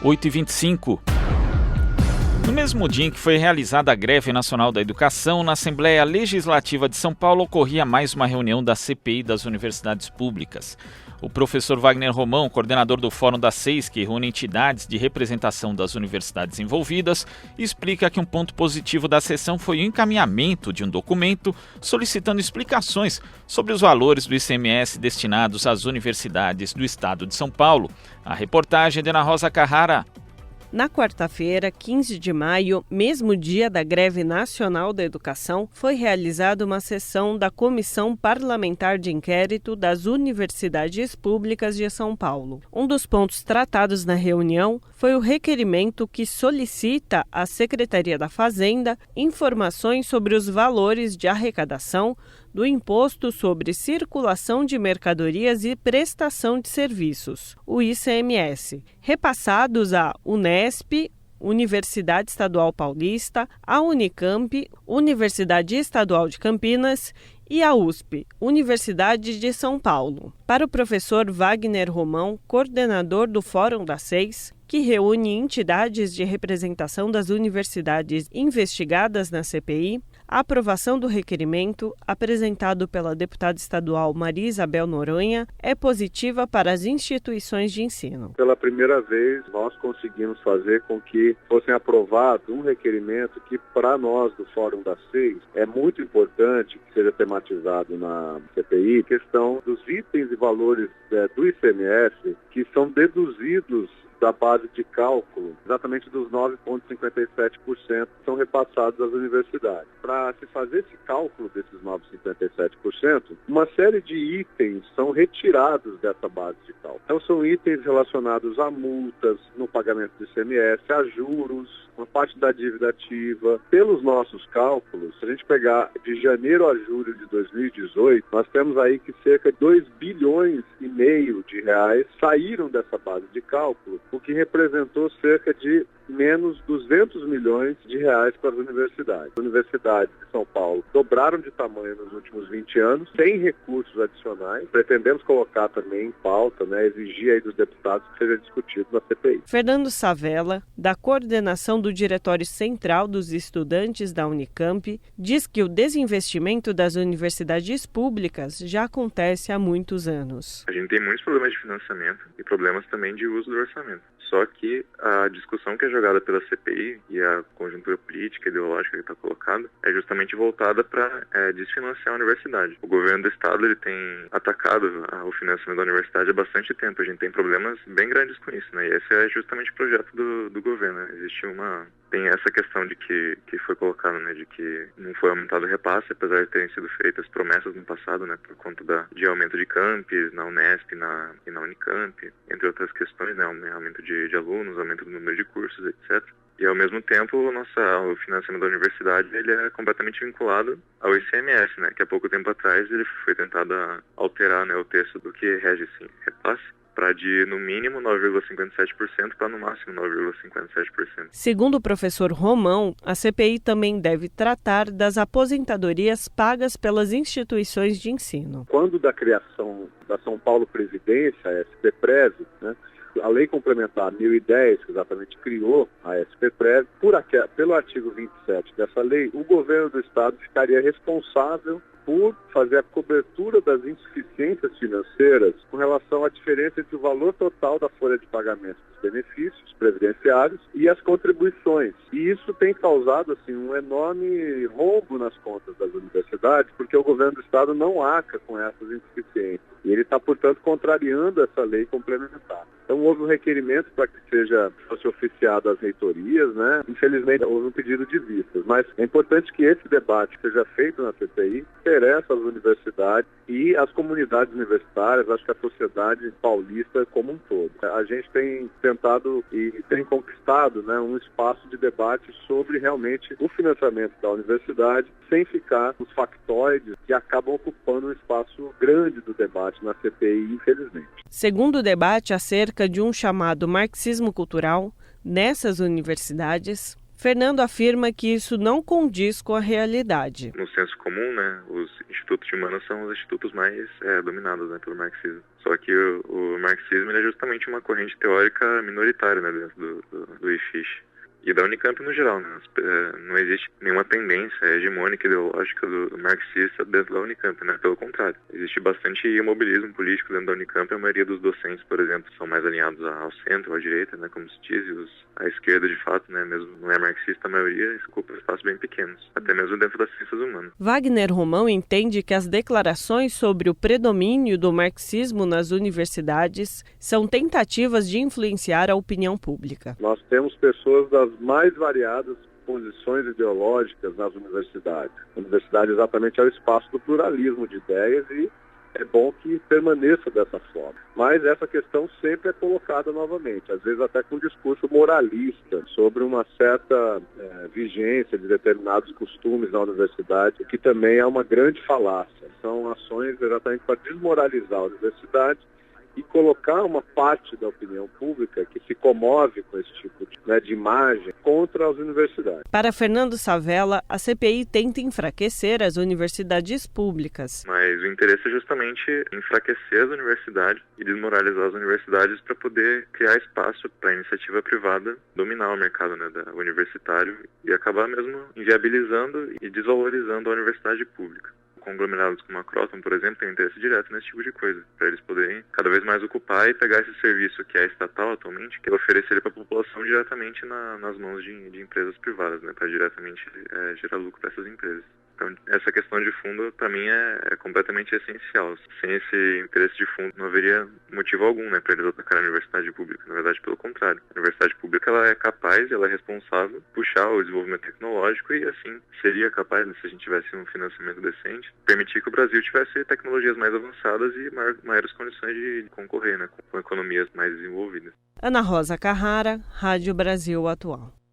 8h25. No mesmo dia em que foi realizada a Greve Nacional da Educação, na Assembleia Legislativa de São Paulo ocorria mais uma reunião da CPI das Universidades Públicas. O professor Wagner Romão, coordenador do Fórum das Seis, que reúne entidades de representação das universidades envolvidas, explica que um ponto positivo da sessão foi o encaminhamento de um documento solicitando explicações sobre os valores do ICMS destinados às universidades do estado de São Paulo. A reportagem é de Ana Rosa Carrara. Na quarta-feira, 15 de maio, mesmo dia da Greve Nacional da Educação, foi realizada uma sessão da Comissão Parlamentar de Inquérito das Universidades Públicas de São Paulo. Um dos pontos tratados na reunião foi o requerimento que solicita à Secretaria da Fazenda informações sobre os valores de arrecadação do Imposto sobre Circulação de Mercadorias e Prestação de Serviços, o ICMS, repassados à Unesp, Universidade Estadual Paulista, a Unicamp, Universidade Estadual de Campinas e a USP, Universidade de São Paulo. Para o professor Wagner Romão, coordenador do Fórum das Seis, que reúne entidades de representação das universidades investigadas na CPI, a aprovação do requerimento, apresentado pela deputada estadual Maria Isabel Noronha, é positiva para as instituições de ensino. Pela primeira vez, nós conseguimos fazer com que fosse aprovado um requerimento que, para nós do Fórum das Seis, é muito importante que seja tematizado na CPI, questão dos itens e valores do ICMS que são deduzidos da base de cálculo, exatamente dos 9,57% são repassados às universidades. Para se fazer esse cálculo desses 9,57%, uma série de itens são retirados dessa base de cálculo. Então são itens relacionados a multas no pagamento do ICMS, a juros, uma parte da dívida ativa. Pelos nossos cálculos, se a gente pegar de janeiro a julho de 2018, nós temos aí que cerca de 2,5 bilhões de reais saíram dessa base de cálculo, o que representou cerca de menos 200 milhões de reais para as universidades. As universidades de São Paulo dobraram de tamanho nos últimos 20 anos, sem recursos adicionais. Pretendemos colocar também em pauta, exigir aí dos deputados que seja discutido na CPI. Fernando Savella, da coordenação do Diretório Central dos Estudantes da Unicamp, diz que o desinvestimento das universidades públicas já acontece há muitos anos. A gente tem muitos problemas de financiamento e problemas também de uso do orçamento. Só que a discussão que é jogada pela CPI e a conjuntura política e ideológica que está colocada é justamente voltada para desfinanciar a universidade. O governo do estado ele tem atacado o financiamento da universidade há bastante tempo. A gente tem problemas bem grandes com isso, E esse é justamente o projeto do governo. Tem essa questão de que foi colocado, de que não foi aumentado o repasse, apesar de terem sido feitas promessas no passado, por conta de aumento de campus na Unesp e na Unicamp, entre outras questões, aumento de alunos, aumento do número de cursos, etc. E, ao mesmo tempo, o financiamento da universidade ele é completamente vinculado ao ICMS, que há pouco tempo atrás ele foi tentado alterar o texto do que rege esse repasse, para de, no mínimo, 9,57% para, no máximo, 9,57%. Segundo o professor Romão, a CPI também deve tratar das aposentadorias pagas pelas instituições de ensino. Quando da criação da São Paulo Previdência, a SPPREV, a Lei Complementar 1010, que exatamente criou a SPPREV, pelo artigo 27 dessa lei, o governo do estado ficaria responsável por fazer a cobertura das insuficiências financeiras com relação à diferença entre o valor total da folha de pagamento dos benefícios previdenciários e as contribuições. E isso tem causado um enorme rombo nas contas das universidades, porque o governo do estado não arca com essas insuficiências. E ele está, portanto, contrariando essa lei complementar. Então houve um requerimento para que fosse oficiado às reitorias, Infelizmente houve um pedido de vistas, mas é importante que esse debate seja feito na CPI, interessa às universidades e às comunidades universitárias, acho que a sociedade paulista como um todo. A gente tem tentado e tem conquistado um espaço de debate sobre realmente o financiamento da universidade, sem ficar nos factoides que acabam ocupando um espaço grande do debate na CPI, infelizmente. Segundo o debate acerca de um chamado marxismo cultural, nessas universidades, Fernando afirma que isso não condiz com a realidade. No senso comum, né, os institutos de humanas são os institutos mais dominados, né, pelo marxismo. Só que o marxismo ele é justamente uma corrente teórica minoritária, né, dentro do IFISH. E da Unicamp no geral, né? Não existe nenhuma tendência hegemônica ideológica do marxista dentro da Unicamp, né? Pelo contrário, existe bastante imobilismo político dentro da Unicamp. A maioria dos docentes, por exemplo, são mais alinhados ao centro, à direita, né? Como se diz, e a esquerda, de fato, né? Mesmo não é marxista, a maioria ocupa espaços bem pequenos, até mesmo dentro das ciências humanas. Wagner Romão entende que as declarações sobre o predomínio do marxismo nas universidades são tentativas de influenciar a opinião pública. Nós temos pessoas das mais variadas posições ideológicas nas universidades. A universidade exatamente é o espaço do pluralismo de ideias e é bom que permaneça dessa forma. Mas essa questão sempre é colocada novamente, às vezes até com um discurso moralista sobre uma certa vigência de determinados costumes na universidade, o que também é uma grande falácia. São ações exatamente para desmoralizar a universidade e colocar uma parte da opinião pública que se comove com esse tipo de imagem contra as universidades. Para Fernando Savella, a CPI tenta enfraquecer as universidades públicas. Mas o interesse é justamente enfraquecer as universidades e desmoralizar as universidades para poder criar espaço para a iniciativa privada dominar o mercado, né, universitário e acabar mesmo inviabilizando e desvalorizando a universidade pública. Conglomerados como a Croton, por exemplo, têm interesse direto nesse tipo de coisa, para eles poderem cada vez mais ocupar e pegar esse serviço que é estatal atualmente, que é oferecer ele para a população diretamente nas mãos de empresas privadas, né, para diretamente gerar lucro para essas empresas. Então, essa questão de fundo, para mim, é completamente essencial. Sem esse interesse de fundo, não haveria motivo algum, né, para eles atacarem a universidade pública. Na verdade, pelo contrário. A universidade pública ela é capaz, ela é responsável por puxar o desenvolvimento tecnológico e, assim, seria capaz, se a gente tivesse um financiamento decente, permitir que o Brasil tivesse tecnologias mais avançadas e maiores condições de concorrer, né, com economias mais desenvolvidas. Ana Rosa Carrara, Rádio Brasil Atual.